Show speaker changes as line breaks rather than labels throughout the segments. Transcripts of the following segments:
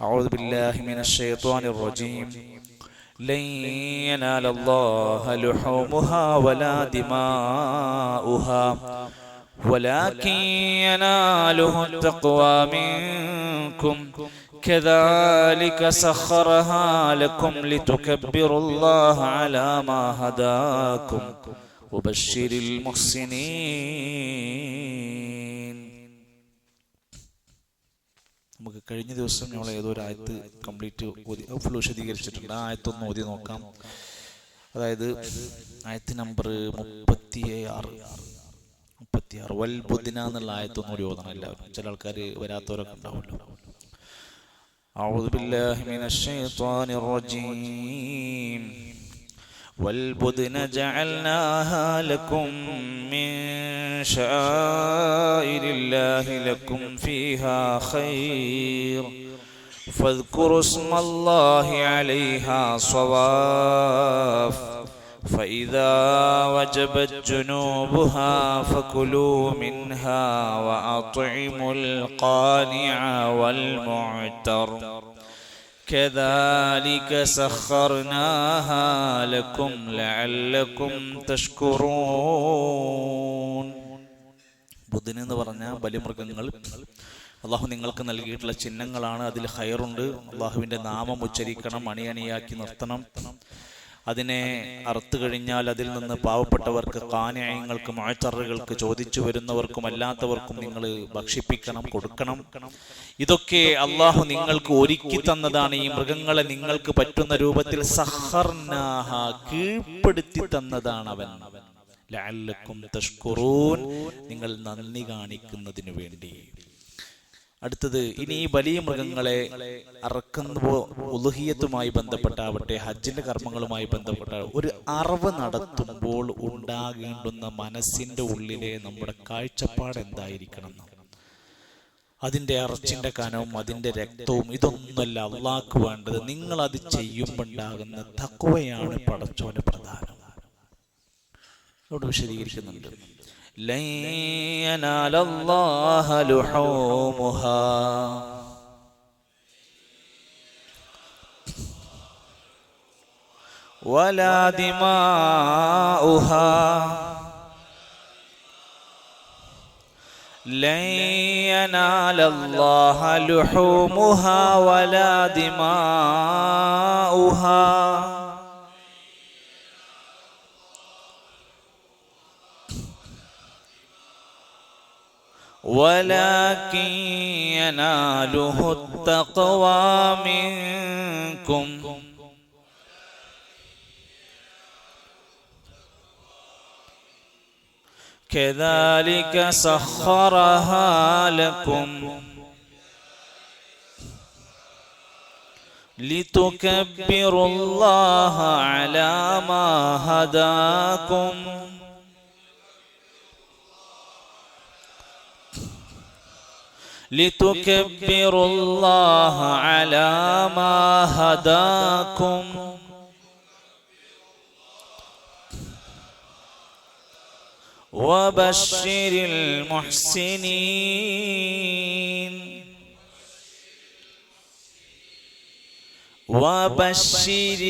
أعوذ بالله من الشيطان الرجيم لن ينال الله لحومها ولا دماؤها ولكن يناله التقوى منكم كذلك سخرها لكم لتكبروا الله على ما هداكم وبشر المحسنين. നമുക്ക് കഴിഞ്ഞ ദിവസം നമ്മൾ ഏതോ ഒരു ആയത്ത് കംപ്ലീറ്റ് ഫുൾ വിശദീകരിച്ചിട്ടുണ്ട്. ആ ആയത്തൊന്ന് ഓതി നോക്കാം. അതായത് ആയത്ത് നമ്പർ 36 വൽ ബുദ്ന എന്നുള്ള ആയത്തൊന്നും കൂടി ഓതണം എല്ലാവരും. ചില ആൾക്കാർ വരാത്തവരൊക്കെ ഉണ്ടാവുമല്ലോ. أعوذ بالله من الشيطان الرجيم والبدن جعلناها لكم من شعائر الله لكم فيها خير فاذكروا اسم الله عليها صواف فإذا وجبت جنوبها فكلوا منها وأطعموا القانع والمعتر كذلك سخرناها لكم لعلكم تشكرون. ബുദ്ധൻ എന്ന് പറഞ്ഞ ബലിമൃഗങ്ങൾ അള്ളാഹു നിങ്ങൾക്ക് നൽകിയിട്ടുള്ള ചിഹ്നങ്ങളാണ്. അതിൽ ഖൈറുണ്ട്. അള്ളാഹുവിൻ്റെ നാമം ഉച്ചരിക്കണം, അണിയണിയാക്കി നിർത്തണം. അതിനെ അറുത്തു കഴിഞ്ഞാൽ അതിൽ നിന്ന് പാവപ്പെട്ടവർക്ക്, കാനിയങ്ങൾക്കും മുഅ്തറുകൾക്ക്, ചോദിച്ചു വരുന്നവർക്കും അല്ലാത്തവർക്കും നിങ്ങൾ ഭക്ഷിപ്പിക്കണം, കൊടുക്കണം. ഇതൊക്കെ അള്ളാഹു നിങ്ങൾക്ക് ഒരുക്കി തന്നതാണ്. ഈ മൃഗങ്ങളെ നിങ്ങൾക്ക് പറ്റുന്ന രൂപത്തിൽ സഖർനാഹ, കീഴ്പ്പെടുത്തി തന്നതാണ് അവൻ. ലഅല്ലക്കും തഷ്കുറൂൻ, നിങ്ങൾ നന്ദി കാണിക്കുന്നതിനു വേണ്ടി. അടുത്തത്, ഇനി ഈ വലിയ മൃഗങ്ങളെ അറക്കുമ്പോൾ ഉളുഹിയത്തുമായി ബന്ധപ്പെട്ടാവട്ടെ, ഹജ്ജിന്റെ കർമ്മങ്ങളുമായി ബന്ധപ്പെട്ട ഒരു അറവ് നടത്തുമ്പോൾ ഉണ്ടാകേണ്ടുന്ന മനസ്സിന്റെ ഉള്ളിലെ നമ്മുടെ കാഴ്ചപ്പാട് എന്തായിരിക്കണം? അതിൻ്റെ ഇറച്ചിന്റെ കനവും അതിൻ്റെ രക്തവും ഇതൊന്നുമല്ല അള്ളാഹ്ക്ക് വേണ്ടത്. നിങ്ങൾ അത് ചെയ്യുമ്പോണ്ടാകുന്ന തഖ്വയാണ് പടച്ചോന് പ്രധാനം. ഇവിടെ വിശദീകരിക്കുന്നുണ്ട്. لن ينال الله لحومها ولا دماؤها لن ينال الله لحومها ولا دماؤها ولكن يناله التقوى منكم كذلك سخرها لكم لتكبروا الله على ما هداكم لتكبروا الله على ما هداكم وبشر المحسنين وبشر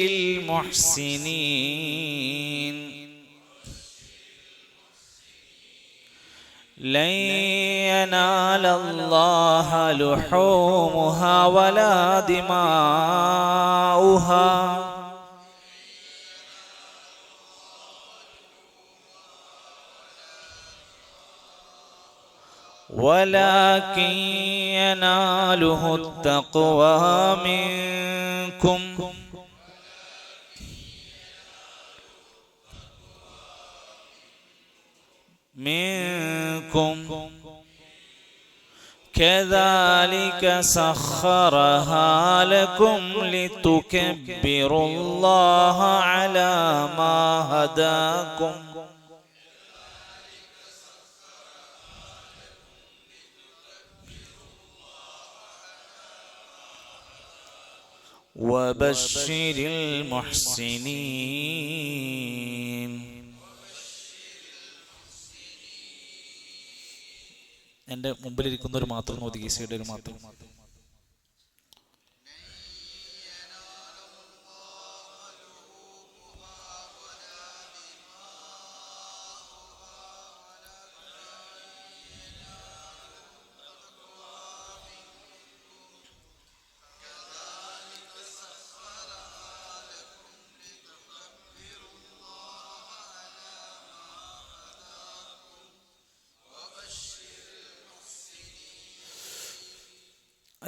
المحسنين. لن ينال الله لحومها ولا دماؤها ولكن يناله التقوى منكم كذلك سخرها لكم لتكبروا الله على ما هداكم وبشر المحسنين. എൻ്റെ മുമ്പിലിരിക്കുന്നവർ മാത്രം നോക്കി, ഈസിയുടെ ഒരു മാത്രം.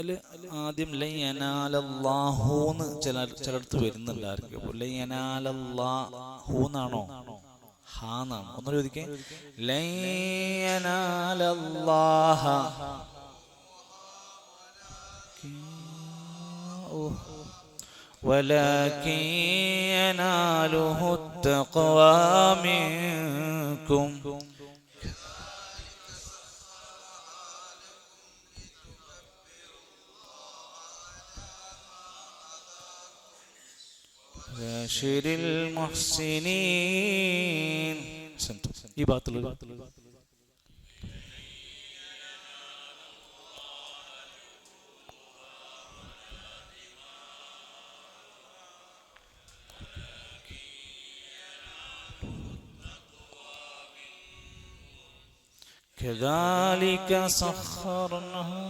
അതിൽ ആദ്യം ലൻ യനാലല്ലാഹൂന്ന് ചിലടത്ത് വരുന്നുണ്ടായിരിക്കും. അപ്പോൾ ലൻ യനാലല്ലാഹൂന്നാണോ ഹാന്നാണോ? ഒന്നുകൂടി ചോദിക്കേ. ലൻ യനാലല്ലാഹ വലാകിൻ യനാലുഹു തഖ്വാ മിൻകും ബശിരിൽ മുഹ്സിനീൻ. ഈ ഭാഗത്തുള്ള كذلك سخرناها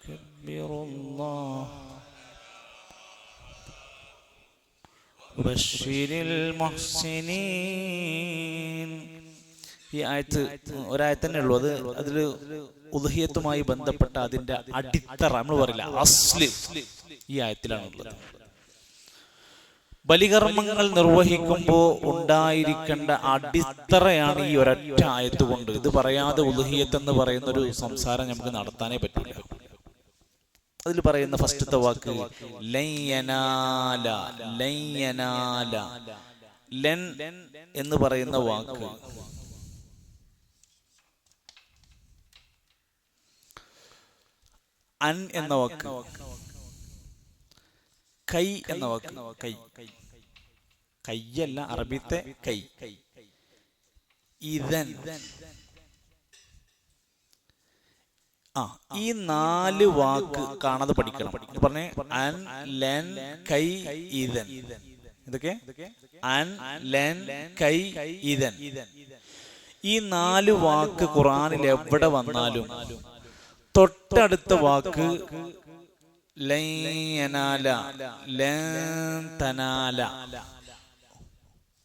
كبر الله بشر المحسنين. ഈ ആയത്ത് ഒരായത്ത് തന്നെ ഉള്ളൂ. അതിൽ ഉദ്ഹിയത്തുമായി ബന്ധപ്പെട്ട അതിന്റെ അടിത്തറ നമ്മൾ പറയില്ല അസ്ല് ഈ ആയത്തിലാണുള്ളത്. ബലികർമ്മങ്ങൾ നിർവഹിക്കുമ്പോൾ ഉണ്ടായിരിക്കേണ്ട അടിത്തറയാണ് ഈ ഒരൊറ്റ ആയത്ത് കൊണ്ട്. ഇത് പറയാതെ ഉദ്ഹിയത്ത് എന്ന് പറയുന്ന ഒരു സംസാരം നമുക്ക് നടത്താനേ പറ്റില്ല. അതിൽ പറയുന്ന ഫസ്റ്റത്തെ വാക്ക് ലൻ യനാല. ലൻ യനാല, ലൻ എന്ന് പറയുന്ന വാക്ക് അൻ എന്ന വാക്ക്, കൈ എന്ന വാക്ക്, കൈ കയ്യല്ല അറബിത്തെ കൈ, ഇതൻ, ഈ 4 വാക്ക് കാണാതെ പഠിക്കണം. പറഞ്ഞേ അൻ ലൻ കൈ ഇതൻ. ഇതൊക്കെ അൻ ലൻ കൈ ഇതൻ. ഈ 4 വാക്ക് ഖുർആനിൽ എവിടെ വന്നാലും തൊട്ടടുത്ത വാക്ക് ലൻ യനാല, ലൻ തനാല,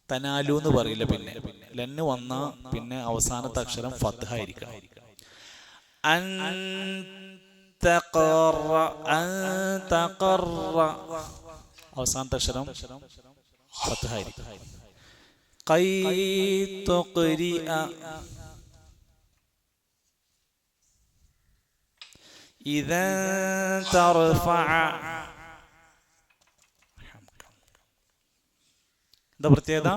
തനാലു എന്ന് പറയില്ല. പിന്നെ ലന്ന് വന്ന പിന്നെ അവസാനത്തെ അക്ഷരം ഫത്ഹ ആയിരിക്കണം. അൻ തഖറ, അൻ തഖറ, അവസാനത്തെ അക്ഷരം ഫത്ഹ ആയിരിക്കും. ഖൈ തുഖരിഅ, ഇദൻ തർഫഅ. എന്താ പ്രത്യേകത?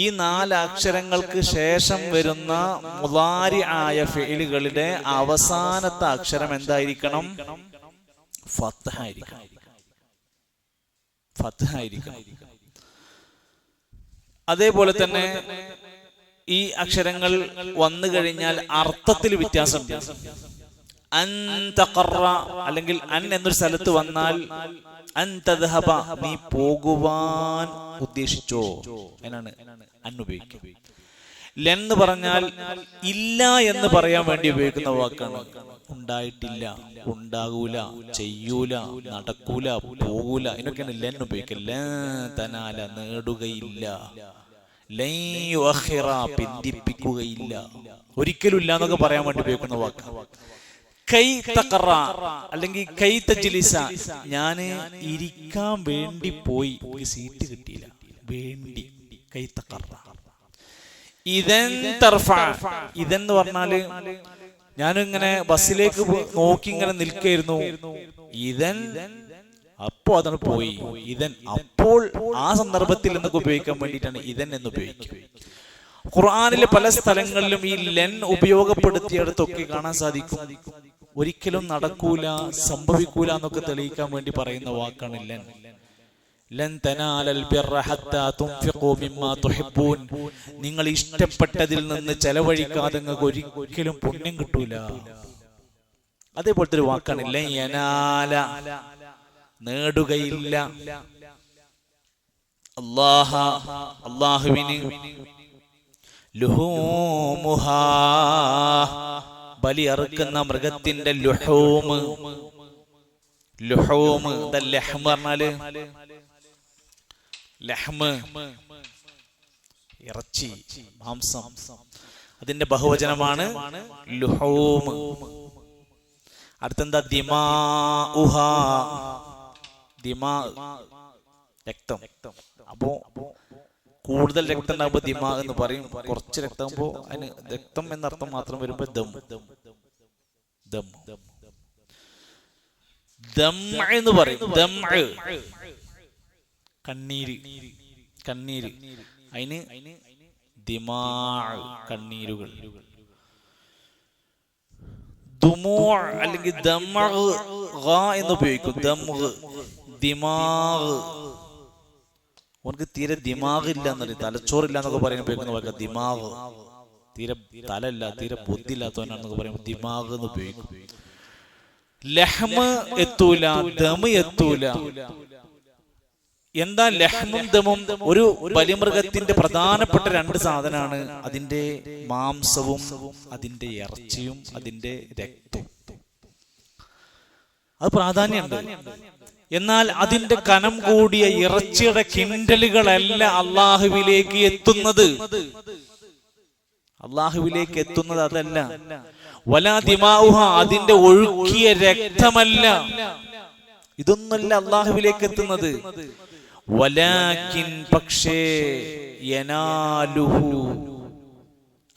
ഈ 4 അക്ഷരങ്ങൾക്ക് ശേഷം വരുന്ന മുളാരി ആയ ഫിഇലുകളുടെ അവസാനത്തെ അക്ഷരം എന്തായിരിക്കണം? ഫത്ഹ ആയിരിക്കണം. ഫത്ഹ ആയിരിക്കണം. അതേപോലെ തന്നെ ഈ അക്ഷരങ്ങൾ വന്നു കഴിഞ്ഞാൽ അർത്ഥത്തിൽ വ്യത്യാസമുണ്ട്. അൻ തഖറ അല്ലെങ്കിൽ അൻ എന്നൊരു സ്ഥലത്ത് വന്നാൽ അൻ തദ്ഹബ, നീ പോകുവാൻ ഉദ്ദേശിച്ചോ എന്നാണ് അൻ ഉപയോഗിക്കുക. ലൻ എന്ന് പറഞ്ഞാൽ ഇല്ല എന്ന് പറയാൻ വേണ്ടി ഉപയോഗിക്കുന്ന വാക്കാണ്. ഉണ്ടായിട്ടില്ല, ഉണ്ടാകൂല, ചെയ്യൂല, നടക്കൂല, പോകൂല, ഇതിനൊക്കെയാണ് ലൻ ഉപയോഗിക്കുക. ലൻ തനാല, നേടുകയില്ല. ലൻ യുഅഖിറ, പിന്തിപ്പിക്കുകയില്ല, ഒരിക്കലും ഇല്ല എന്നൊക്കെ പറയാൻ വേണ്ടി ഉപയോഗിക്കുന്ന വാക്കാണ്. കൈ തഖറ അല്ലെങ്കിൽ കൈ തജ്ലിസ, ഞാൻ ഇരിക്കാൻ വേണ്ടി പോയി, എനിക്ക് സീറ്റ് കിട്ടിയില്ല, വേണ്ടി. കൈ തഖറ. ഇദൻ തർഫ, ഇദൻ എന്ന് പറഞ്ഞാല് ഞാനിങ്ങനെ ബസ്സിലേക്ക് നോക്കി ഇങ്ങനെ നിൽക്കായിരുന്നു. ഇദൻ, അപ്പോ അതാണ് പോയി. ഇദൻ അപ്പോൾ, ആ സന്ദർഭത്തിൽ എന്നൊക്കെ ഉപയോഗിക്കാൻ വേണ്ടിയിട്ടാണ് ഇദൻ എന്ന് ഉപയോഗിക്കുക. ഖുർആനിലെ പല സ്ഥലങ്ങളിലും ഈ ലൻ ഉപയോഗപ്പെടുത്തിയിടത്തൊക്കെ കാണാൻ സാധിക്കും. ഒരിക്കലും നടക്കൂല, സംഭവിക്കൂല എന്നൊക്കെ തെളിയിക്കാൻ വേണ്ടി പറയുന്ന വാക്കാണ് ലൻ. ലൻ തനാലൽ ബിർറ ഹത്താ തുൻഫിഖൂ മിമ്മാ തുഹിബ്ബൂൻ, നിങ്ങൾ ഇഷ്ടപ്പെട്ടതിൽ നിന്ന് ചെലവഴിക്കാതെ നിങ്ങൾക്ക് ഒരിക്കലും പുണ്യം കിട്ടൂല. അതേപോലത്തെ ഒരു വാക്കാണ് ലൻ യനാല, നേടുകയില്ല. അല്ലാഹുവിന് ലുഹൂമുഹാ, ബലി അറുക്കുന്ന മൃഗത്തിന്റെ ലുഹൂമ്. ലുഹൂമ് ലഹ്മ് പറഞ്ഞാല് ലഹ്മ്, ഇറച്ചി, മാംസം, അതിന്റെ ബഹുവചനമാണ് ലുഹൂമ്. അടുത്തെന്താ? ദിമാഉഹാ, ദിമാ രക്തം. അപ്പോ കൂടുതൽ രക്തം ഉണ്ടാകുമ്പോ ദിമാ എന്ന് പറയും, കുറച്ച് രക്തമാകുമ്പോ അതിന് രക്തം എന്നർത്ഥം മാത്രം വരുമ്പോ ദം. ദം ദം എന്ന് പറയും. ദം കണ്ണീര്, കണ്ണീര്. അതിന് ദിമാ കണ്ണീരുകൾ. ദുമൂ അല്ലെങ്കിൽ ദമഅ് എന്ന് ഉപയോഗിക്കും. ദമഅ് ദിമാഗ്. ഓർക്ക് തീരെ ദിമാഗ് ഇല്ല എന്നറിയാം, തലച്ചോറില്ല എന്നൊക്കെ പറയുമ്പോൾ ഉപയോഗിക്കുന്ന വാക്ക് ദിമാഗ്. തീരെ തലല്ല, തീരെ ബുദ്ധി ഇല്ലാത്തവനാണെന്നൊക്കെ പറയുമ്പോൾ ദിമാഗ് എന്ന് ഉപയോഗിക്കും. ലഹ്മ് എത്തൂല, ദമ് എത്തൂല. എന്താ ലഹ്മും ദമും? ഒരു ബലിമൃഗത്തിന്റെ പ്രധാനപ്പെട്ട രണ്ട് സാധനമാണ് അതിന്റെ മാംസവും അതിന്റെ ഇറച്ചിയും അതിന്റെ രക്തവും. അത് പ്രാധാന്യമുണ്ട്. എന്നാൽ അതിന്റെ കനം കൂടിയ ഇറച്ചിയുടെ കിണ്ടലുകളല്ല അള്ളാഹുവിലേക്ക് എത്തുന്നത്. അള്ളാഹുവിലേക്ക് എത്തുന്നത് അതല്ല. വലാ ദിമാഉഹ, അതിന്റെ ഒഴുക്കിയ രക്തമല്ല. ഇതൊന്നല്ല അള്ളാഹുവിലേക്ക് എത്തുന്നത്. വലാകിൻ, പക്ഷേ യനാലുഹു,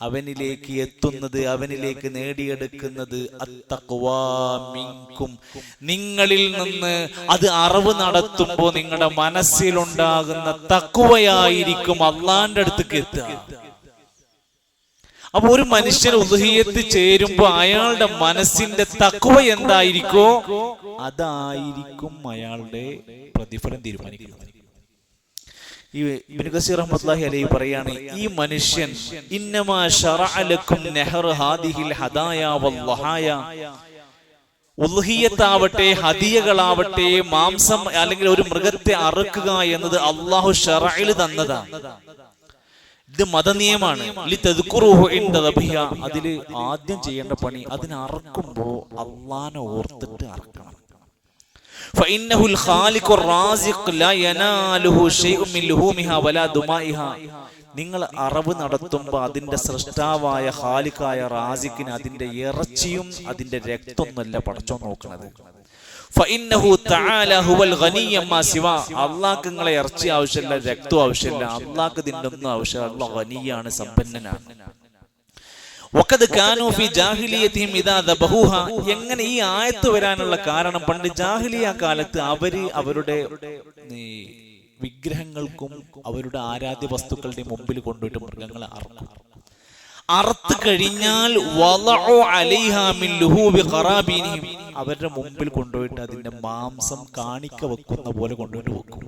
അവനിലേക്ക് എത്തുന്നത്, അവനിലേക്ക് നേടിയെടുക്കുന്നത് അത്തഖ്വാ മിൻകും, നിങ്ങളിൽ നിന്ന് അത് അറിവ് നടത്തുമ്പോൾ നിങ്ങളുടെ മനസ്സിലുണ്ടാകുന്ന തഖ്വയായിരിക്കും അള്ളാന്റെ അടുത്തേക്ക് എത്തുക. അപ്പൊ ഒരു മനുഷ്യൻ ഉദ്ഹിയത്ത് ചേരുമ്പോ അയാളുടെ മനസ്സിന്റെ തഖ്വ എന്തായിരിക്കോ അതായിരിക്കും അയാളുടെ പ്രതിഫലം തീരുമാനിക്കുന്നത്. ഈ ഇബ്നു കസീർ റഹ്മത്തുള്ളാഹി അലൈഹി പറയാണ്, ഈ മനുഷ്യൻ ഇന്നമാ ശറഅ ലക്കും നഹർ ഹാദിഹിൽ ഹദായ വല്ലഹായ, ഉദ്ഹിയത്താവട്ടെ ഹദിയകളാവട്ടെ മാംസം അല്ലെങ്കിൽ ഒരു മൃഗത്തെ അറുക്കുക എന്നത് അല്ലാഹു ശറഇൽ തന്നതാണ്. ഇത് മതനിയമമാണ്. അതില് ആദ്യം ചെയ്യേണ്ട പണി അതിനെ അറക്കുമ്പോ അള്ളാനെ ഓർത്തിട്ട് അറക്കണം. നിങ്ങൾ അറവ് നടത്തുമ്പോ അതിന്റെ സൃഷ്ടാവായ ഖാലിഖായ റാസിഖിന് അതിന്റെ ഇറച്ചിയും അതിന്റെ രക്തമൊന്നുമല്ല പടച്ചോൻ നോക്കുന്നത്. അള്ളാഹ്ക്ക് നിങ്ങളെ ഇറച്ചി ആവശ്യമില്ല, രക്തം ആവശ്യമില്ല. അള്ളാഹ്ക്ക് ഇതിന്റെ ഒന്നും ആവശ്യമില്ല. അള്ളാഹ് ഗനിയാണ്, സമ്പന്നനാണ്. എങ്ങനെ ഈ ആയത്ത് വരാനുള്ള കാരണം, പണ്ട് ജാഹിലിയ കാലത്ത് അവരുടെ വിഗ്രഹങ്ങൾക്കും അവരുടെ ആരാധ്യ വസ്തുക്കളുടെ മുമ്പിൽ കൊണ്ടുപോയിട്ട് മൃഗങ്ങളെ അറക്കും. അറുത്ത് കഴിഞ്ഞാൽ അവരുടെ മുമ്പിൽ കൊണ്ടുപോയിട്ട് അതിന്റെ മാംസം കാണിക്ക വെക്കുന്ന പോലെ കൊണ്ടുപോയിട്ട് വെക്കും.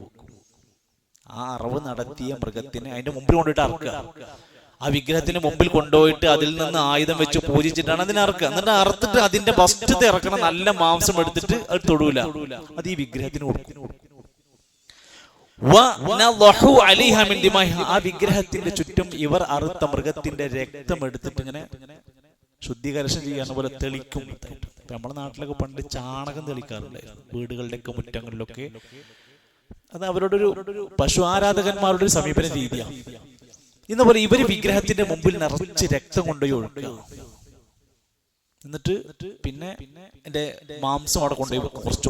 ആ അറവ് നടത്തിയ മൃഗത്തിന് അതിന്റെ മുമ്പിൽ കൊണ്ടുപോയിട്ട് അറക്കുക. ആ വിഗ്രഹത്തിന് മുമ്പിൽ കൊണ്ടുപോയിട്ട് അതിൽ നിന്ന് ആയുധം വെച്ച് പൂജിച്ചിട്ടാണ് അതിനെ അറക്കുക. എന്നിട്ട് അറുത്തിട്ട് അതിന്റെ ഫസ്റ്റത്തെ ഇറക്കണം, നല്ല മാംസം എടുത്തിട്ട് അത് തൊടൂല, അത് ഈ വിഗ്രഹത്തിന് കൊടുക്കും. ആ വിഗ്രഹത്തിന്റെ ചുറ്റും ഇവർ അറുത്ത മൃഗത്തിന്റെ രക്തം എടുത്തിട്ട് ഇങ്ങനെ ശുദ്ധീകരണം ചെയ്യാൻ പോലെ തെളിക്കും. നമ്മുടെ നാട്ടിലൊക്കെ പണ്ട് ചാണകം തെളിക്കാറുണ്ടായിരുന്നു വീടുകളുടെയൊക്കെ മുറ്റങ്ങളിലൊക്കെ. അത് അവരുടെ ഒരു പശു ആരാധകന്മാരുടെ ഒരു സമീപന രീതിയാണ്. ഇന്ന പോലെ ഇവര് വിഗ്രഹത്തിന്റെ മുമ്പിൽ നിറച്ച് രക്തം കൊണ്ടുപോയി ഒഴുക്കുക. എന്നിട്ട് പിന്നെ എന്റെ മാംസം അവിടെ കൊണ്ടുപോയി കുറച്ച്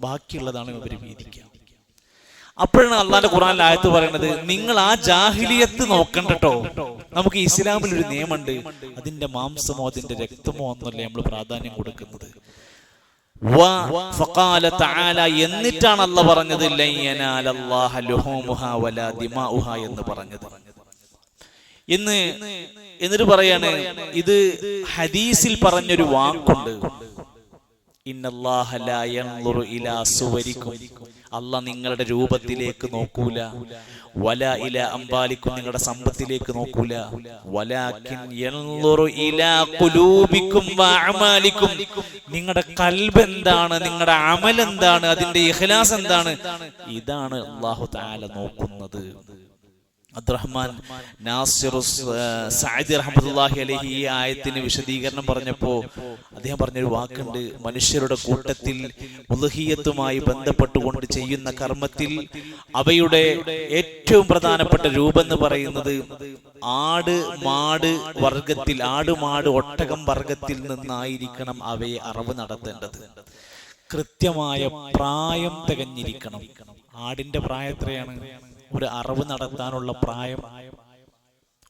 ബാക്കിയുള്ളതാണ് ഇവര് വീതിക്കുക. അപ്പോഴാണ് അള്ളാന്റെ ഖുർആനിൽ ആയത്ത് പറയുന്നത്, നിങ്ങൾ ആ ജാഹിലിയത്ത് നോക്കണ്ടോ, നമുക്ക് ഇസ്ലാമിൽ ഒരു നിയമമുണ്ട്, അതിന്റെ മാംസമോ അതിന്റെ രക്തമോ ഒന്നല്ലേ നമ്മൾ പ്രാധാന്യം കൊടുക്കുന്നത്. എന്നിട്ടാണ് അള്ളാഹ് പറഞ്ഞത് എന്ന് പറഞ്ഞത്. എന്നിട്ട് പറയാണ്, ഇത് ഹദീസിൽ പറഞ്ഞൊരു വാക്കുണ്ട്, അള്ളാഹ് നിങ്ങളുടെ രൂപത്തിലേക്ക് നോക്കൂല, വലാ ഇലാ അംബാലിക്കും നിങ്ങളുടെ സമ്പത്തിലേക്ക് നോക്കൂല, വലാകിൻ യൻളുറു ഇലാ ഖുലൂബിക്കും വഅമാലിക്കും നിങ്ങളുടെ ഖൽബ് എന്താണ്, നിങ്ങളുടെ അമൽ എന്താണ്, അതിന്റെ ഇഖ്ലാസ് എന്താണ്, ഇതാണ് അല്ലാഹു തആല നോക്കുന്നത്. അബ്ദുറഹ്മാൻ നാസിർ സഅദി റഹ്മത്തുള്ളാഹി അലൈഹി ഈ ആയത്തിന് വിശദീകരണം പറഞ്ഞപ്പോൾ അദ്ദേഹം പറഞ്ഞൊരു വാക്കുണ്ട്, മനുഷ്യരുടെ കൂട്ടത്തിൽ ഉളുഹിയ്യത്തുമായി ബന്ധപ്പെട്ടുകൊണ്ട് ചെയ്യുന്ന കർമ്മത്തിൽ അവയുടെ ഏറ്റവും പ്രധാനപ്പെട്ട രൂപം എന്ന് പറയുന്നത് ആട് മാട് വർഗത്തിൽ, ആട് മാട് ഒട്ടകം വർഗത്തിൽ നിന്നായിരിക്കണം അവയെ അറവ് നടത്തേണ്ടത്. കൃത്യമായ പ്രായം തികഞ്ഞിരിക്കണം. ആടിന്റെ പ്രായം എത്രയാണ്? ഒരു അറവ് നടത്താനുള്ള പ്രായം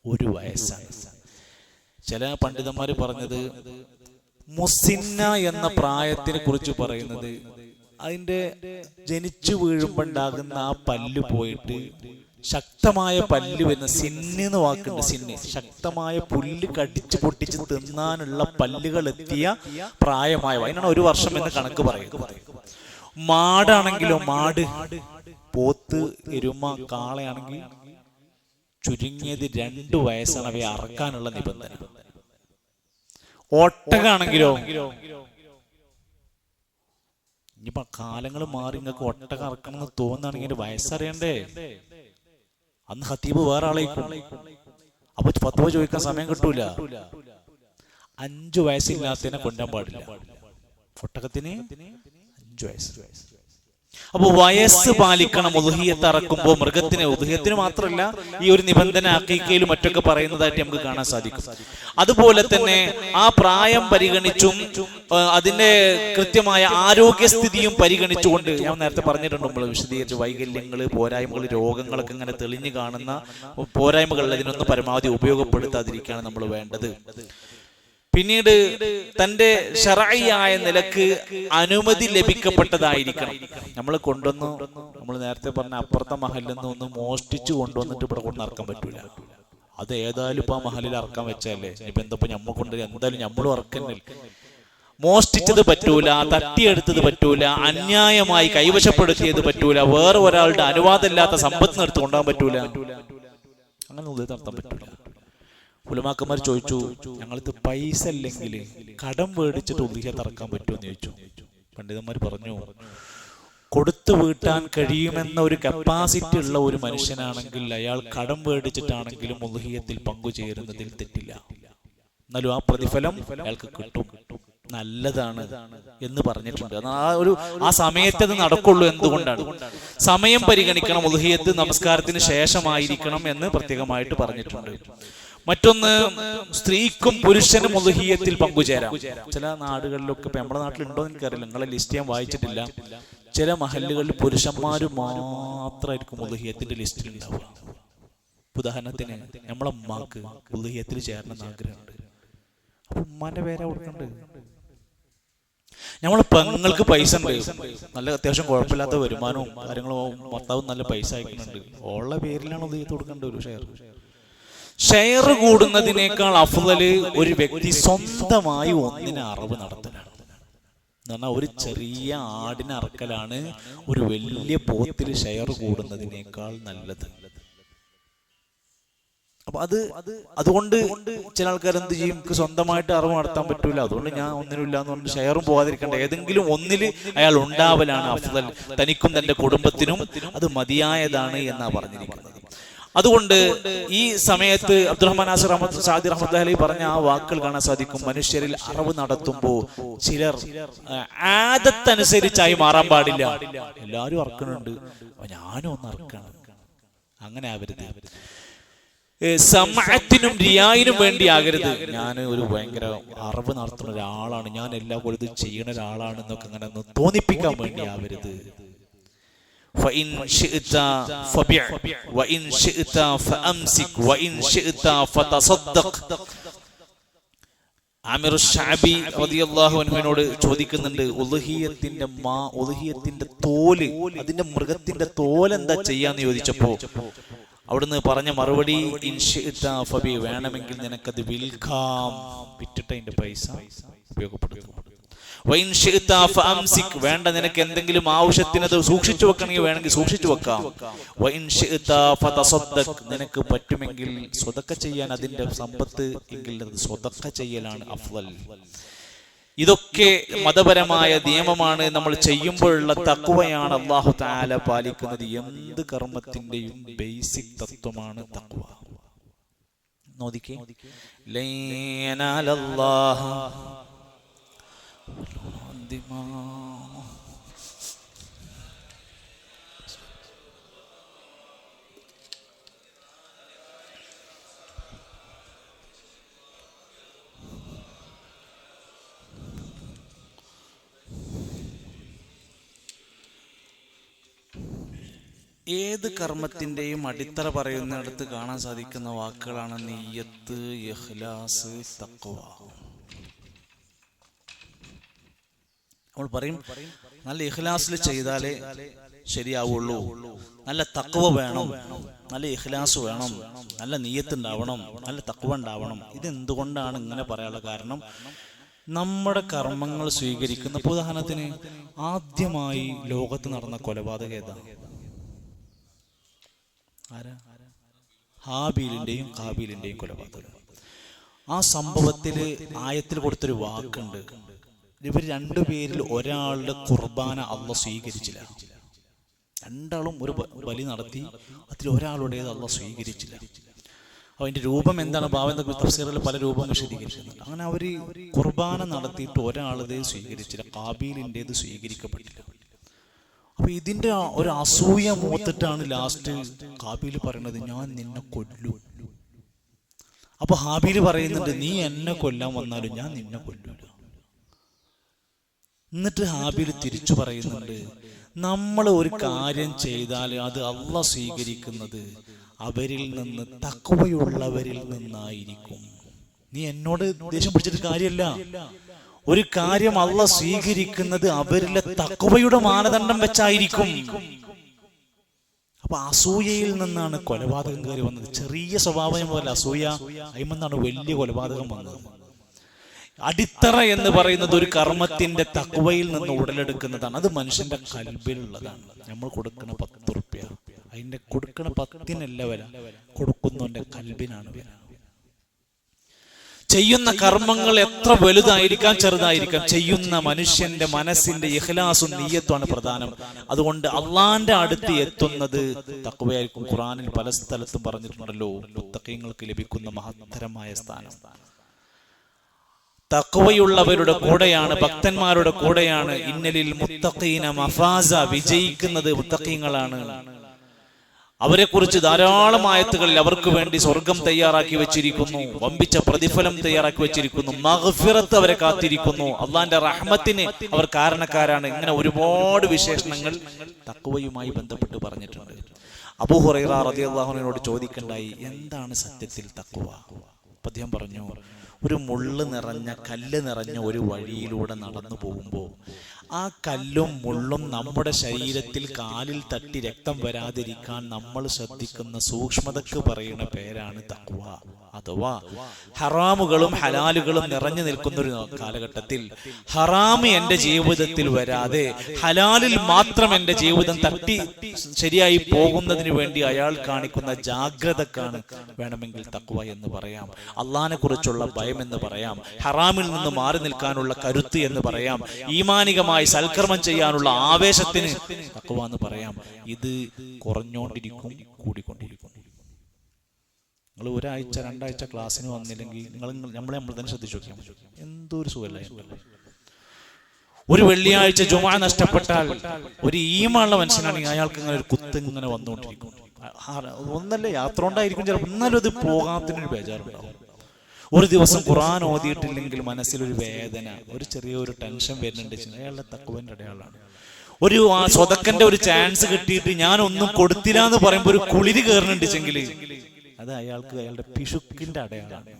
1 വയസ്സാണ്. ചില പണ്ഡിതന്മാർ പറഞ്ഞത് മുസിന്ന എന്ന പ്രായത്തിനെ കുറിച്ച് പറയുന്നത് അതിന്റെ ജനിച്ചു വീഴുമ്പോണ്ടാകുന്ന ആ പല്ല് പോയിട്ട് ശക്തമായ പല്ല് വരുന്ന സിന്ന് എന്ന് വാക്കുണ്ട്. സിന്ന് ശക്തമായ പുല്ല് കടിച്ചു പൊട്ടിച്ച് തിന്നാനുള്ള പല്ലുകൾ എത്തിയ പ്രായമായ, അതിനാണ് 1 വർഷം എന്ന് കണക്ക് പറയുന്നത്. മാടാണെങ്കിലോ, മാട്, പോത്ത്, എരുമ, കാളയാണെങ്കിൽ ചുരുങ്ങിയത് 2 വയസ്സാണ് അവയെ അറക്കാനുള്ള നിബന്ധന. ഒട്ടകാണെങ്കിലോ, ഇനിയിപ്പോ കാലങ്ങൾ മാറി നിങ്ങൾക്ക് ഒട്ടകം അറക്കണം എന്ന് തോന്നുകയാണെങ്കിൽ വയസ്സറിയണ്ടേ? അന്ന് ഖതീബ് വേറെ ആളേക്കും, അപ്പൊ ഫത്വ ചോദിക്കാൻ സമയം കിട്ടൂല. 5 വയസ്സില്ലാത്തതിനെ കൊല്ലാൻ പാടില്ല. ഒട്ടകത്തിന് 5 വയസ്സ്. അപ്പൊ വയസ്സ് പാലിക്കണം ഉദ്ഹിയത്ത് അറക്കുമ്പോൾ. മൃഗത്തിന്, ഉദ്ഹിയത്തിന് മാത്രമല്ല, ഈ ഒരു നിബന്ധന അഖീഖയിലും മറ്റൊക്കെ പറയുന്നതായിട്ട് നമുക്ക് കാണാൻ സാധിക്കും. അതുപോലെ തന്നെ ആ പ്രായം പരിഗണിച്ചും അതിന്റെ കൃത്യമായ ആരോഗ്യസ്ഥിതിയും പരിഗണിച്ചുകൊണ്ട്, ഞാൻ നേരത്തെ പറഞ്ഞിട്ടുണ്ട്, നമ്മൾ വിശദീകരിച്ച് വൈകല്യങ്ങൾ, പോരായ്മകൾ, രോഗങ്ങളൊക്കെ ഇങ്ങനെ തെളിഞ്ഞു കാണുന്ന പോരായ്മകൾ അതിനൊന്നും പരമാവധി ഉപയോഗപ്പെടുത്താതിരിക്കുകയാണ് നമ്മൾ വേണ്ടത്. പിന്നീട് തന്റെ ശറഈയായ നിലക്ക് അനുമതി ലഭിക്കപ്പെട്ടതായിരിക്കണം. നമ്മൾ കൊണ്ടുവന്നു, നമ്മൾ നേരത്തെ പറഞ്ഞ അപ്പുറത്തെ മഹലിൽ നിന്ന് ഒന്ന് മോഷ്ടിച്ചു കൊണ്ടുവന്നിട്ട് ഇവിടെ കൊണ്ട് ഇറക്കാൻ പറ്റൂല. അത് ഏതായാലും ഇപ്പൊ ആ മഹലിൽ ഇറക്കാൻ വെച്ചല്ലേ, ഇപ്പൊ എന്തപ്പോ ഞമ്മ കൊണ്ട് എന്തായാലും ഞമ്മളും ഇറക്കുന്നില്ല. മോഷ്ടിച്ചത് പറ്റൂല, തട്ടിയെടുത്തത് പറ്റൂല, അന്യായമായി കൈവശപ്പെടുത്തിയത് പറ്റൂല, വേറെ ഒരാളുടെ അനുവാദമില്ലാത്ത സമ്പത്ത് എടുത്ത് കൊണ്ടുപോകാൻ പറ്റൂല, അങ്ങനെ നടത്താൻ പറ്റൂല. ഉലമാക്കന്മാർ ചോദിച്ചു, ഞങ്ങൾക്ക് പൈസ അല്ലെങ്കിൽ കടം മേടിച്ചിട്ട് ഉദ്ഹിയത്ത് അറക്കാൻ പറ്റുമെന്ന് ചോദിച്ചു. പണ്ഡിതന്മാർ പറഞ്ഞു, കൊടുത്തു വീട്ടാൻ കഴിയുമെന്ന ഒരു കപ്പാസിറ്റി ഉള്ള ഒരു മനുഷ്യനാണെങ്കിൽ അയാൾ കടം മേടിച്ചിട്ടാണെങ്കിലും ഉദ്ഹിയത്തിൽ പങ്കുചേരുന്നതിൽ തെറ്റില്ല. എന്നാലും ആ പ്രതിഫലം അയാൾക്ക് കിട്ടും, നല്ലതാണ് എന്ന് പറഞ്ഞിട്ടുണ്ട്. ആ സമയത്ത് അത് നടക്കുള്ളൂ. എന്തുകൊണ്ടാണ്? സമയം പരിഗണിക്കണം. ഉദ്ഹിയത്ത് നമസ്കാരത്തിന് ശേഷമായിരിക്കണം എന്ന് പ്രത്യേകമായിട്ട് പറഞ്ഞിട്ടുണ്ട്. മറ്റൊന്ന്, സ്ത്രീക്കും പുരുഷനും ഉദ്ഹിയത്തിൽ പങ്കുചേരാം. ചില നാടുകളിലൊക്കെ, ഇപ്പൊ നമ്മുടെ നാട്ടിലുണ്ടോ എന്ന് എനിക്കറിയില്ല, നിങ്ങളെ ലിസ്റ്റ് ഞാൻ വായിച്ചിട്ടില്ല. ചില മഹല്ലുകളിൽ പുരുഷന്മാർ മാത്രമായിരിക്കും ഉദ്ഹിയത്തിന്റെ ലിസ്റ്റിൽ ഉണ്ടാവുക. ഉദാഹരണത്തിന് നമ്മളെ ഉമ്മാക്ക് ഉദ്ഹിയത്തിൽ ചേരണമെന്ന് ആഗ്രഹമുണ്ട്, അപ്പൊ ഉമ്മാന്റെ പേരാ കൊടുക്കണ്ട്. നമ്മളെ പെങ്ങൾക്ക് പൈസ ഉണ്ട്, നല്ല അത്യാവശ്യം കുഴപ്പമില്ലാത്ത വരുമാനവും കാര്യങ്ങളും, ഭർത്താവും നല്ല പൈസ അയക്കുന്നുണ്ട്, ഉള്ള പേരിലാണ് ഉദ്ഹിയത്ത് കൊടുക്കേണ്ട. ഒരു ഷെയർ കൂടുന്നതിനേക്കാൾ അഫ്ളൽ ഒരു വ്യക്തി സ്വന്തമായി ഒന്നിനെ അറവ് നടത്തലാണ്. എന്ന് പറഞ്ഞാൽ ഒരു ചെറിയ ആടിനെ അറക്കലാണ് ഒരു വലിയ പോത്തിൽ ഷെയർ കൂടുന്നതിനേക്കാൾ നല്ലത്. അപ്പൊ അതുകൊണ്ട് ചില ആൾക്കാർ എന്ത് ചെയ്യും, സ്വന്തമായിട്ട് അറിവ് നടത്താൻ പറ്റൂല, അതുകൊണ്ട് ഞാൻ ഒന്നിനുമില്ല എന്ന് പറഞ്ഞ് ഷെയറും പോകാതിരിക്കണ്ട. ഏതെങ്കിലും ഒന്നിൽ അയാൾ ഉണ്ടാവലാണ് അഫ്ളൽ. തനിക്കും തന്റെ കുടുംബത്തിനും അത് മതിയായതാണ് എന്നാ പറഞ്ഞിരിക്കുന്നത്. അതുകൊണ്ട് ഈ സമയത്ത് അബ്ദുറഹ്മാൻ നാസിർ സാദി റഹ്മത്തുള്ളാഹി അലൈഹി പറഞ്ഞ ആ വാക്കുകൾ കാണാൻ സാധിക്കും. മനുഷ്യരിൽ അറിവ് നടത്തുമ്പോൾ ചിലർ ആദത്തനുസരിച്ചായി മാറാൻ പാടില്ല. എല്ലാവരും അറക്കണുണ്ട്, ഞാനും ഒന്ന് അറക്കണം, അങ്ങനെ ആവരുത്. സമഅത്തിനും റിയായിനും വേണ്ടി ആകരുത്. ഞാൻ ഒരു ഭയങ്കര അറിവ് നടത്തുന്ന ഒരാളാണ്, ഞാൻ എല്ലാ കൊല്ലത്തും ചെയ്യുന്ന ഒരാളാണെന്നൊക്കെ അങ്ങനെ ഒന്ന് തോന്നിപ്പിക്കാൻ വേണ്ടി ആവരുത്. فإن شئت فبع وإن شئت فأمسك وإن شئت فتصدق. ആമിർ ശഅബി റളിയല്ലാഹു അൻഹുവിനോട് ചോദിക്കുന്നുണ്ട്, ഉദ്ഹിയത്തിന്റെ തോല്, അതിന്റെ മൃഗത്തിന്റെ തോൽ എന്താ ചെയ്യാന്ന് ചോദിച്ചപ്പോ അവിടുന്ന് പറഞ്ഞ മറുപടി, ഇൻ ശിഅത ഫബി, വേണമെങ്കിൽ നിനക്കത് വിൽക്കാം, വിറ്റിട്ട് അതിന്റെ പൈസ ഉപയോഗപ്പെടുത്തും. വൈൻ ശിഅത ഫഅംസിക്, വേണ്ട നിനക്ക് എന്തെങ്കിലും ആവശ്യത്തിനത് സൂക്ഷിച്ചു വെക്കണമെങ്കിൽ വേണമെങ്കിൽ സൂക്ഷിച്ചു വെക്കാം. വൈൻ ശിഅത ഫതസദ്ദഖ്, നിനക്ക് പറ്റുമെങ്കിൽ സ്വതക്ക ചെയ്യാൻ അതിന്റെ സമ്പത്ത് എങ്കിൽ അത് സ്വതക്ക ചെയ്യലാണ് അഫ്ളൽ. ഇതൊക്കെ മതപരമായ നിയമമാണ്. നമ്മൾ ചെയ്യുമ്പോഴുള്ള തഖ്വയാണ് അല്ലാഹു തആല പാലിക്കുന്നത്. എന്ത് കർമ്മത്തിന്റെയും ബേസിക് തത്വമാണ് തഖ്വ. നോദിക്കേ, ലയനാലല്ലാഹ ഏത് കർമ്മത്തിന്റെയും അടിത്തറ പറയുന്നിടത്ത് കാണാൻ സാധിക്കുന്ന വാക്കുകളാണ് നിയ്യത്ത്, ഇഖ്ലാസ്, തഖ്വ. നമ്മൾ പറയും നല്ല ഇഖ്ലാസിൽ ചെയ്താലേ ശരിയാവുള്ളൂ, നല്ല തഖ്വ വേണം, നല്ല ഇഖ്ലാസ് വേണം, നല്ല നിയ്യത്ത് ഉണ്ടാവണം, നല്ല തഖ്വ ഉണ്ടാവണം. ഇതെന്തുകൊണ്ടാണ് ഇങ്ങനെ പറയാനുള്ള കാരണം? നമ്മുടെ കർമ്മങ്ങൾ സ്വീകരിക്കുന്ന, ഉദാഹരണത്തിന് ആദ്യമായി ലോകത്ത് നടന്ന കൊലപാതകം ഏതാ? ഹാബീലിന്റെയും കാബീലിന്റെയും കൊലപാതകം. ആ സംഭവത്തില് ആയത്തിൽ കൊടുത്തൊരു വാക്കുണ്ട്, ഇവർ രണ്ടുപേരിൽ ഒരാളുടെ കുർബാന അള്ളാഹ് സ്വീകരിച്ചില്ല. രണ്ടാളും ഒരു ബലി നടത്തി, അതിൽ ഒരാളുടേത് അള്ളാഹ് സ്വീകരിച്ചില്ല. അതിന്റെ രൂപം എന്താണ്, ഭാവം എന്തൊക്കെ തഫ്സീറിൽ പല രൂപം വിശദീകരിക്കുന്നുണ്ട്. അങ്ങനെ അവര് കുർബാന നടത്തിയിട്ട് ഒരാളുടേത് സ്വീകരിച്ചില്ല, കാബീലിൻ്റെത് സ്വീകരിക്കപ്പെട്ടില്ല. അപ്പൊ ഇതിന്റെ ഒരു അസൂയ മൂത്തിട്ടാണ് ലാസ്റ്റ് കാബീൽ പറയുന്നത്, ഞാൻ നിന്നെ കൊല്ലും. അപ്പൊ ഹാബീൽ പറയുന്നുണ്ട്, നീ എന്നെ കൊല്ലാൻ വന്നാലും ഞാൻ നിന്നെ കൊല്ലൂല. എന്നിട്ട് ഹാബീൽ തിരിച്ചു പറയുന്നുണ്ട്, നമ്മൾ ഒരു കാര്യം ചെയ്താൽ അത് അള്ളാഹ് സ്വീകരിക്കുന്നത് അവരിൽ നിന്ന് തഖ്വയുള്ളവരിൽ നിന്നായിരിക്കും. നീ എന്നോട് ദേഷ്യം പിടിച്ചിട്ട് കാര്യമല്ല, ഒരു കാര്യം അള്ളാഹ് സ്വീകരിക്കുന്നത് അവരിലെ തഖ്വയുടെ മാനദണ്ഡം വെച്ചായിരിക്കും. അപ്പൊ അസൂയയിൽ നിന്നാണ് കൊലപാതകം കയറി വന്നത്. ചെറിയ സ്വഭാവം പോലെ അസൂയ, അതിമെന്നാണ് വലിയ കൊലപാതകം വന്നത്. അടിത്തറ എന്ന് പറയുന്നത് ഒരു കർമ്മത്തിന്റെ തഖ്വയിൽ നിന്ന് ഉടലെടുക്കുന്നതാണ്. അത് മനുഷ്യന്റെ കൽബിലുള്ളതാണ്. നമ്മൾ കൊടുക്കുന്ന 10 റുപ്യ, അതിന്റെ കൊടുക്കുന്ന 10-നല്ല വില, കൊടുക്കുന്നവന്റെ കൽബിനാണ് വില. ചെയ്യുന്ന കർമ്മങ്ങൾ എത്ര വലുതായിരിക്കാം ചെറുതായിരിക്കാം, ചെയ്യുന്ന മനുഷ്യന്റെ മനസ്സിന്റെ ഇഖ്ലാസും നിയ്യത്തുമാണ് പ്രധാനം. അതുകൊണ്ട് അള്ളാന്റെ അടുത്ത് എത്തുന്നത് തഖ്വയായിരിക്കും. ഖുർആനിൽ പല സ്ഥലത്തും പറഞ്ഞിട്ടുണ്ടല്ലോ, മുത്തഖീങ്ങൾക്ക് ലഭിക്കുന്ന മഹത്തരമായ സ്ഥാനം തഖ്വയുള്ളവരുടെ കൂടെയാണ്, ഭക്തന്മാരുടെ കൂടെയാണ്. ഇന്നലിൽ മുത്തഖീന മഫാസ, വിജയിക്കുന്നത് മുത്തഖീങ്ങളാണ്. അവരെ കുറിച്ച് ധാരാളം ആയത്തുകളിൽ അവർക്ക് വേണ്ടി സ്വർഗം തയ്യാറാക്കി വെച്ചിരിക്കുന്നു, വമ്പിച്ച പ്രതിഫലം തയ്യാറാക്കി വെച്ചിരിക്കുന്നു, മഗ്ഫിറത്ത് അവരെ കാത്തിരിക്കുന്നു, അള്ളാന്റെ റഹ്മത്തിന് അവർ കാരണക്കാരാണ്. ഇങ്ങനെ ഒരുപാട് വിശേഷണങ്ങൾ തഖ്വയുമായി ബന്ധപ്പെട്ട് പറഞ്ഞിട്ടുണ്ട്. അബൂ ഹുറൈറ റളിയല്ലാഹു അൻഹുവിനോട് ചോദിക്കണ്ടായി, എന്താണ് സത്യത്തിൽ തഖ്വ? അദ്ദേഹം പറഞ്ഞു, ഒരു മുള്ള് നിറഞ്ഞ, കല്ല് നിറഞ്ഞ ഒരു വഴിയിലൂടെ നടന്നു പോകുമ്പോൾ ആ കല്ലും മുള്ളും നമ്മുടെ ശരീരത്തിൽ കാലിൽ തട്ടി രക്തം വരാതിരിക്കാൻ നമ്മൾ ശ്രദ്ധിക്കുന്ന സൂക്ഷ്മതക്ക് പറയുന്ന പേരാണ് തഖ്വ. അഥവാ ഹറാമുകളും ഹലാലുകളും നിറഞ്ഞു നിൽക്കുന്ന ഒരു കാലഘട്ടത്തിൽ ഹറാമ് എന്റെ ജീവിതത്തിൽ വരാതെ ഹലാലിൽ മാത്രം എന്റെ ജീവിതം തട്ടി ശരിയായി പോകുന്നതിന് വേണ്ടി അയാൾ കാണിക്കുന്ന ജാഗ്രതക്കാണ് വേണമെങ്കിൽ തഖ്വ എന്ന് പറയാം. അള്ളാഹിനെ കുറിച്ചുള്ള ഭയം എന്ന് പറയാം, ഹറാമിൽ നിന്ന് മാറി നിൽക്കാനുള്ള കരുത്ത് എന്ന് പറയാം, ഈമാനികമായി സൽക്കർമ്മം ചെയ്യാനുള്ള ആവേശത്തിന് തഖ്വ എന്ന് പറയാം. ഇത് കുറഞ്ഞോണ്ടിരിക്കും, കൂടിക്കൊണ്ടിരിക്കും. നിങ്ങൾ ഒരാഴ്ച 2 ആഴ്ച ക്ലാസ്സിന് വന്നില്ലെങ്കിൽ നമ്മൾ തന്നെ ശ്രദ്ധിച്ചു നോക്കിയാൽ എന്തൊരു സുഖമില്ല. ഒരു വെള്ളിയാഴ്ച ജുമുഅ നഷ്ടപ്പെട്ടാൽ ഒരു ഈമാനുള്ള മനുഷ്യനാണെങ്കിൽ അയാൾക്ക് ഇങ്ങനെ ഒരു കുത്ത് ഇങ്ങനെ വന്നുകൊണ്ടിരിക്കും. ഒന്നല്ല യാത്ര കൊണ്ടായിരിക്കും ചിലപ്പോൾ, എന്നാലും അത് പോകാത്തിനൊരു ബേജാറുണ്ടാവും. ഒരു ദിവസം ഖുർആൻ ഓതിയിട്ടില്ലെങ്കിൽ മനസ്സിലൊരു വേദന, ഒരു ചെറിയൊരു ടെൻഷൻ വരുന്നുണ്ട്, അയാളുടെ തഖ്വന്റെ അടയാളാണ്. ഒരു സ്വതക്കന്റെ ഒരു ചാൻസ് കിട്ടിയിട്ട് ഞാൻ ഒന്നും കൊടുത്തില്ല എന്ന് പറയുമ്പോൾ ഒരു കുളിര് കയറുന്നുണ്ടെങ്കിൽ അത് അയാൾക്ക് അയാളുടെ പിശുക്കിന്റെ അടയാളാണ്.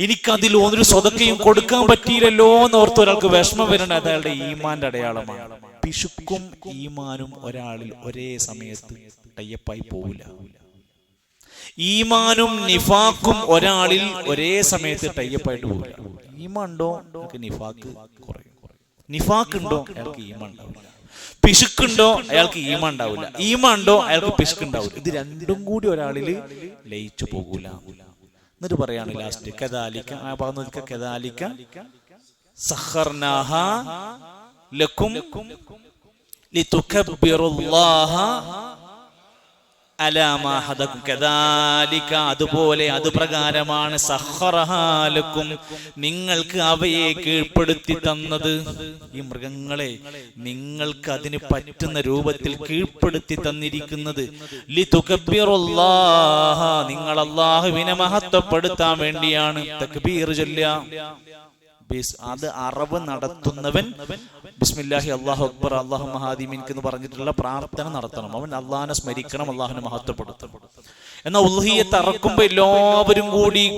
എനിക്കതിൽ ഒരു സ്വതക്കയും കൊടുക്കാൻ പറ്റിയില്ലല്ലോ എന്ന് ഓർത്ത് ഒരാൾക്ക് വിഷമം വരുന്നുണ്ട്, അത് അയാളുടെ ഈമാന്റെ അടയാളമാണ്. പിശുക്കും ഈമാനും ഒരാളിൽ ഒരേ സമയത്ത് ടൈപ്പായി പോവില്ല. ഈമാനും നിഫാക്കും ഒരാളിൽ ഒരേ സമയത്ത് ടൈപ്പായിട്ട് പോവില്ല. ഈമാൻ ഉണ്ടോ അയാൾക്ക് നിഫാക്ക് കുറയും, നിഫാക്ക് ഉണ്ടോ അയാൾക്ക് ഈമാൻ ഉണ്ടാവില്ല, പിശുക്കുണ്ടോ അയാൾക്ക് ഈമാൻ ഉണ്ടാവില്ല, ഈമാൻ ഉണ്ടോ അയാൾക്ക് പിശുക്ക് ഉണ്ടാവില്ല. ഇത് രണ്ടും കൂടി ഒരാളിൽ ലയിച്ചു പോകൂല. എന്നിട്ട് പറയാണ് ലാസ്റ്റ് കദാലിക, ആ ഭാഗത്ത് കദാലിക സഖർനാഹ ലക്കും ലിതുകബ്ബിറുല്ലാഹ അലാമാ ഹദക്കും. കദാലിക, അതുപോലെ അത് പ്രകാരമാണ് സഖറഹാ ലക്കും, നിങ്ങൾക്ക് അവയെ കീഴ്പ്പെടുത്തി തന്നത്. ഈ മൃഗങ്ങളെ നിങ്ങൾക്ക് അതിന് പറ്റുന്ന രൂപത്തിൽ കീഴ്പ്പെടുത്തി തന്നിരിക്കുന്നത്. ലിതുകബ്ബിറുല്ലാഹ, നിങ്ങൾ അല്ലാഹുവിനെ മഹത്വപ്പെടുത്താൻ വേണ്ടിയാണ്. തക്ബീർ ചൊല്ലുക, അത് അറവ് നടത്തുന്നവൻ ബിസ്മില്ലാഹി അല്ലാഹു അക്ബർ അല്ലാഹുമ്മ ഹാദി മിൻക എന്ന് പറഞ്ഞിട്ടുള്ള പ്രാർത്ഥന നടത്തണം. അവൻ അള്ളാഹിനെ സ്മരിക്കണം, അള്ളാഹിനെ മഹത്വപ്പെടുത്തണം. എന്നാൽ ഉൽഹിയ്യത്ത് അറക്കുമ്പോൾ എല്ലാവരും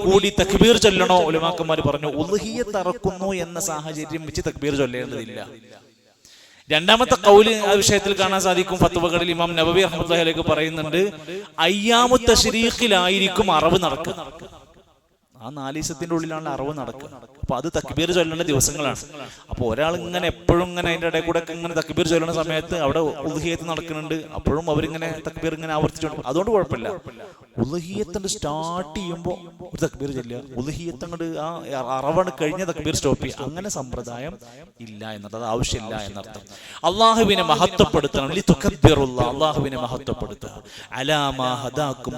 കൂടി തക്ബീർ ചൊല്ലണോ? ഉലമാക്കന്മാർ പറഞ്ഞു ഉൽഹിയ്യത്ത് അറക്കുന്നു എന്ന സാഹചര്യം വെച്ച് തക്ബീർ ചൊല്ലേണ്ടതില്ല. രണ്ടാമത്തെ ഖൗല് ആ വിഷയത്തിൽ കാണാൻ സാധിക്കും. ഫത്വകളിൽ ഇമാം നബവി റഹ്മത്തുള്ളാഹി അലൈഹി പറയുന്നുണ്ട്, അയ്യാമു തശ്രീഖിലായിരിക്കും അറവ് നടക്കുക. ആ 4 ദിവസത്തിന്റെ ഉള്ളിലാണ് അറവ് നടക്കുക. അപ്പൊ അത് തക്ബീർ ചൊല്ലേണ്ട ദിവസങ്ങളാണ്. അപ്പൊ ഒരാൾ ഇങ്ങനെ എപ്പോഴും ഇങ്ങനെ അതിന്റെ ഇടയിൽ കൂടെ ഇങ്ങനെ തക്ബീർ ചൊല്ലുന്ന സമയത്ത് അവിടെ ഉൽഹിയ്യത്ത് നടക്കുന്നുണ്ട്, അപ്പോഴും അവരിങ്ങനെ തക്ബീർ ഇങ്ങനെ ആവർത്തിച്ചോണ്ട്, അതുകൊണ്ട് കുഴപ്പമില്ല. ഉൽഹിയ്യത്ത് സ്റ്റാർട്ട് ചെയ്യുമ്പോൾ ഒരു തക്ബീർ ചൊല്ലുക, ഉൽഹിയ്യത്ത് അങ്ങോട്ട് ആ അറവാണ് കഴിഞ്ഞ തക്ബീർ സ്റ്റോപ്പ് ചെയ്യുക, അങ്ങനെ സമ്പ്രദായം ഇല്ല എന്നത്, അത് ആവശ്യമില്ല എന്നർത്ഥം. അള്ളാഹുവിനെ മഹത്വപ്പെടുത്തണം, അള്ളാഹുവിനെ മഹത്വപ്പെടുത്തുക. അലാമാ ഹദാക്കും,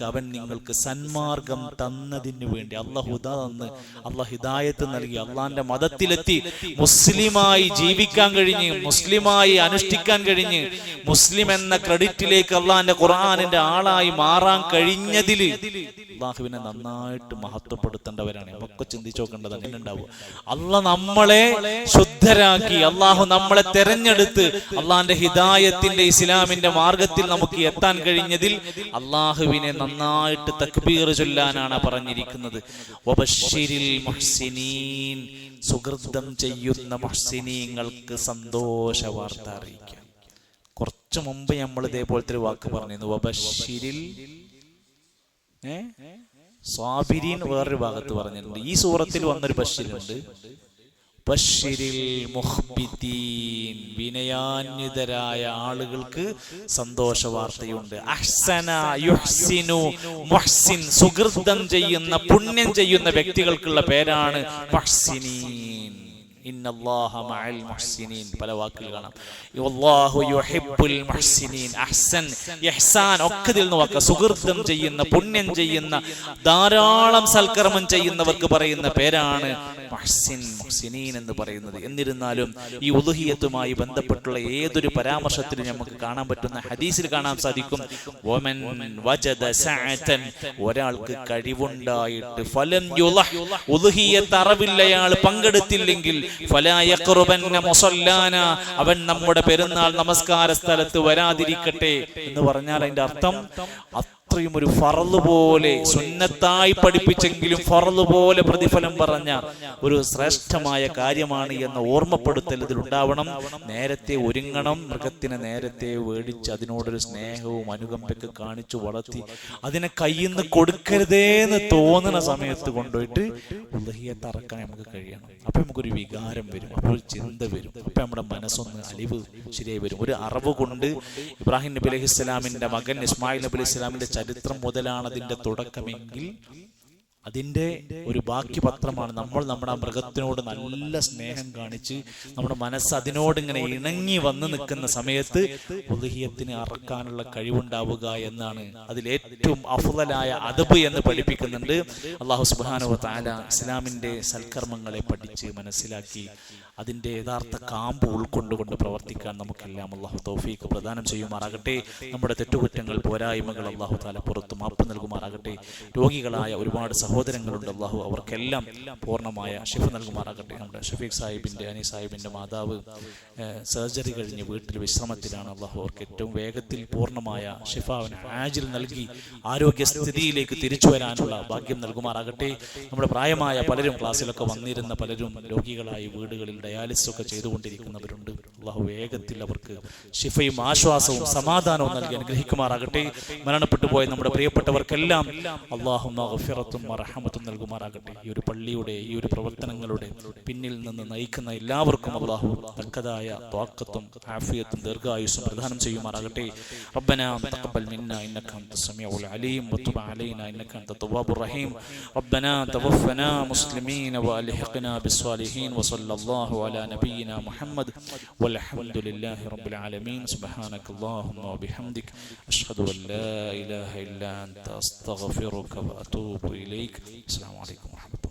അവൻ നിങ്ങൾക്ക് സന്മാർഗം തന്നതിന് വേണ്ടി. അള്ളാഹു തന്ന്, അള്ളാഹ് ഹിദായത്ത് നൽകി, അള്ളാഹിന്റെ മതത്തിലെത്തി മുസ്ലിമായി ജീവിക്കാൻ കഴിഞ്ഞ്, മുസ്ലിമായി അനുഷ്ഠിക്കാൻ കഴിഞ്ഞ്, മുസ്ലിം എന്ന ക്രെഡിറ്റിലേക്ക് അള്ളാഹിന്റെ ഖുർആനിന്റെ ആളായി മാറാൻ കഴിഞ്ഞതിൽ അള്ളാഹുവിനെ നന്നായിട്ട് മഹത്വപ്പെടുത്തേണ്ടവരാണ്. നമുക്ക് ചിന്തിച്ചു നോക്കേണ്ടത് അങ്ങനെ ഉണ്ടാവും. അള്ളാഹ് നമ്മളെ ശുദ്ധരാക്കി, അള്ളാഹു നമ്മളെ തെരഞ്ഞെടുത്ത് അള്ളാഹിന്റെ ഹിദായത്തിന്റെ ഇസ്ലാമിന്റെ മാർഗത്തിൽ നമുക്ക് എത്താൻ കഴിഞ്ഞതിൽ അള്ളാഹുവിനെ നന്നായിട്ട് തക്ബീർ ചൊല്ലാനാണ് പറഞ്ഞിരിക്കുന്നത്. വബശ്ശിരിൽ മുഹ്സിനീൻ, സുകൃതം ചെയ്യുന്ന മുഹ്സിനീങ്ങൾക്ക് സന്തോഷ വാർത്ത അറിയിക്കാം. കുറച്ചു മുമ്പ് നമ്മൾ ഇതേപോലത്തെ ഒരു വാക്ക് പറഞ്ഞിരുന്നു, വബശ്ശിരിൽ സ്വാബിരീൻ വേറൊരു ഭാഗത്ത് പറഞ്ഞിട്ടുണ്ട്. ഈ സൂറത്തിൽ വന്നൊരു ബശ്ശിരുണ്ട്, ബശ്ശിരിൽ മുഖ്ബിതീൻ, വിനയാന്വിതരായ ആളുകൾക്ക് സന്തോഷ വാർത്തയുണ്ട്. അഹ്സന യുഹ്സിനു മുഹ്സിൻ, സുകൃതം ചെയ്യുന്ന പുണ്യം ചെയ്യുന്ന വ്യക്തികൾക്കുള്ള പേരാണ് മുഹ്സിനീൻ. ഇന്നല്ലാഹ മഅൽ മുഹ്സിനീൻ, പല വാക്കുകൾ കാണാം. വല്ലാഹു യുഹിബ്ബുൽ മുഹ്സിനീൻ. അഹ്സൻ, ഇഹ്സാൻ ഒക്കെ ഇതിൽ നിന്ന് വാക്ക. സുകൃതം ചെയ്യുന്ന, പുണ്യം ചെയ്യുന്ന, ധാരാളം സൽക്കർമ്മം ചെയ്യുന്നവർക്ക് പറയുന്ന പേരാണ് മുഹ്സിൻ, മുഹ്സിനീൻ എന്ന് പറയുന്നത്. എന്നിരുന്നാലും ഈ ഉളുഹിയത്തുമായി ബന്ധപ്പെട്ടുള്ള ഏതൊരു പരാമർശത്തിലും നമുക്ക് കാണാൻ പറ്റുന്ന ഹദീസിൽ കാണാൻ സാധിക്കും, വമൻ വജദ സഅതൻ, ഒരാൾക്ക് കഴിവുണ്ടായിട്ട് ഫലം യുളഹ്, ഉളുഹിയത്ത് അറവില്ലയാൾ പങ്കെടുത്തില്ലെങ്കിൽ ഫലാ യഖ്റുബന്ന മുസല്ലാന, അവൻ നമ്മുടെ പെരുന്നാൾ നമസ്കാര സ്ഥലത്ത് വരാതിരിക്കട്ടെ എന്ന് പറഞ്ഞാൽ അതിന്റെ അർത്ഥം അത്രയും ഒരു ഫർള് പോലെ, സുന്നത്തായി പഠിപ്പിച്ചെങ്കിലും ഫർള് പോലെ പ്രതിഫലം പറഞ്ഞ ഒരു ശ്രേഷ്ഠമായ കാര്യമാണ് എന്ന ഓർമ്മപ്പെടുത്തൽ ഇതിലുണ്ടാവണം. നേരത്തെ ഒരുങ്ങണം, മൃഗത്തിനെ നേരത്തെ മേടിച്ച് അതിനോടൊരു സ്നേഹവും അനുകമ്പയൊക്കെ കാണിച്ചു വളർത്തി അതിനെ കയ്യിൽ നിന്ന് കൊടുക്കരുതേന്ന് തോന്നുന്ന സമയത്ത് കൊണ്ടുപോയിട്ട് ഉളുഹിയത്ത് അറക്കാൻ നമുക്ക് കഴിയണം. അപ്പൊ നമുക്കൊരു വികാരം വരും, അപ്പോൾ ഒരു ചിന്ത വരും, അപ്പൊ നമ്മുടെ മനസ്സൊന്ന് അലിവ് ശരിയായി വരും. ഒരു അറിവ് കൊണ്ട് ഇബ്രാഹിം നബി അലൈഹി ഇസ്ലാമിന്റെ മകൻ ഇസ്മായിൽ നബി അലൈഹി ഇസ്ലാമിന്റെ ചരിത്രം മുതലാണ് അതിന്റെ തുടക്കമെങ്കിൽ അതിന്റെ ഒരു ബാക്കി പത്രമാണ് നമ്മൾ നമ്മുടെ മൃഗത്തിനോട് നല്ല സ്നേഹം കാണിച്ച് നമ്മുടെ മനസ്സ് അതിനോട് ഇങ്ങനെ ഇണങ്ങി വന്ന് നിൽക്കുന്ന സമയത്ത് ഉളുഹിയത്തിന് അറക്കാനുള്ള കഴിവുണ്ടാവുക എന്നാണ് അതിലേറ്റവും അഫ്ളലായ അദബ് എന്ന് പഠിപ്പിക്കുന്നുണ്ട്. അല്ലാഹു സുബ്ഹാനഹു വ തആല ഇസ്ലാമിന്റെ സൽക്കർമ്മങ്ങളെ പഠിച്ച് മനസ്സിലാക്കി അതിന്റെ യഥാർത്ഥ കാമ്പ് ഉൾക്കൊണ്ടുകൊണ്ട് പ്രവർത്തിക്കാൻ നമുക്കെല്ലാം അല്ലാഹു തൗഫീഖ് പ്രദാനം ചെയ്യുമാറാകട്ടെ. നമ്മുടെ തെറ്റുകുറ്റങ്ങൾ പോരായ്മകൾ അല്ലാഹു തആല പുറത്തു മാപ്പ് നൽകുമാറാകട്ടെ. രോഗികളായ ഒരുപാട് സഹോദരങ്ങളുണ്ട്, അല്ലാഹു അവർക്കെല്ലാം പൂർണ്ണമായ ശിഫ നൽകുമാറാകട്ടെ. നമ്മുടെ ഷഫീഖ് സാഹിബിന്റെ, അനി സാഹിബിന്റെ മാതാവ് സർജറി കഴിഞ്ഞ് വീട്ടിൽ വിശ്രമത്തിലാണ്. അല്ലാഹു അവർക്ക് ഏറ്റവും വേഗത്തിൽ പൂർണ്ണമായ ഷിഫാവിന് ആജിൽ നൽകി ആരോഗ്യസ്ഥിതിയിലേക്ക് തിരിച്ചു വരാനുള്ള ഭാഗ്യം നൽകുമാറാകട്ടെ. നമ്മുടെ പ്രായമായ പലരും, ക്ലാസ്സിലൊക്കെ വന്നിരുന്ന പലരും രോഗികളായി വീടുകളിൽ ഡയാലിസിസ് ഒക്കെ ചെയ്തുകൊണ്ടിരിക്കുന്നവരുണ്ട്. അല്ലാഹു വേഗത്തിൽ അവർക്ക് ശിഫയും ആശ്വാസവും സമാധാനവും നൽകി അനുഗ്രഹിക്കുമാറാകട്ടെ. മരണപ്പെട്ടു പോയ നമ്മുടെ പ്രിയപ്പെട്ടവർക്കെല്ലാം അല്ലാഹു മഗ്ഫിറത്തും റഹ്മത്തും നൽകുമാറാകട്ടെ. ഈ ഒരു പള്ളിയുടെ, ഈ ഒരു പ്രവർത്തനങ്ങളുടെ പിന്നിൽ നിന്ന് നയിക്കുന്ന എല്ലാവർക്കും അല്ലാഹു തക്കതായ ത്വാഖത്തും ആഫിയത്തും ദീർഘായുസ്സും പ്രദാനം ചെയ്യുമാറാകട്ടെ. റബ്ബനാ തഖബ്ബൽ മിന്നാ ഇന്നക അൻതസ് സമീഉൽ അലീം വതുബ് അലൈനാ ഇന്നക അൻതത് തവ്വാബുർ റഹീം. റബ്ബനാ തവഫനാ മുസ്ലിമീന വഅൽഹിഖ്നാ ബിസ്സാലിഹീൻ വസല്ലല്ലാഹു على نبينا محمد والحمد لله رب العالمين. سبحانك اللهم وبحمدك أشهد أن لا إله إلا أنت أستغفرك وأتوب إليك. السلام عليكم ورحمة الله.